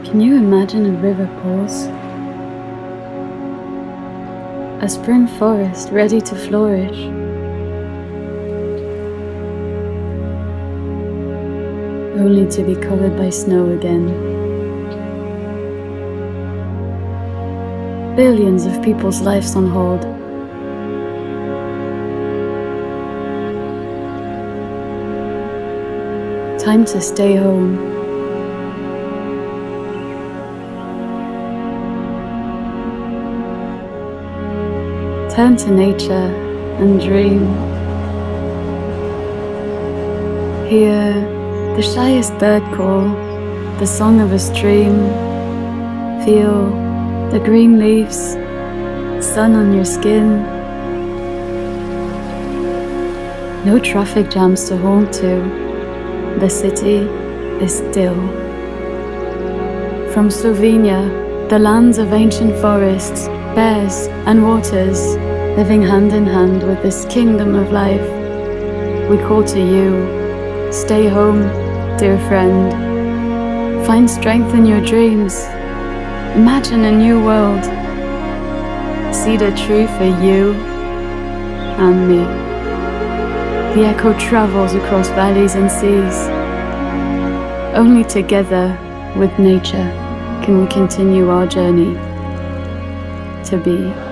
Can you imagine a river pause? A spring forest ready to flourish? Only to be covered by snow again. Billions of people's lives on hold. Time to stay home. Turn to nature and dream. Hear the shyest bird call, the song of a stream. Feel the green leaves, sun on your skin. No traffic jams to hold to. The city is still. From Slovenia, the lands of ancient forests, bears and waters, living hand in hand with this kingdom of life, we call to you, stay home, dear friend. Find strength in your dreams. Imagine a new world. See the truth for you and me. The echo travels across valleys and seas. Only together with nature can we continue our journey to be.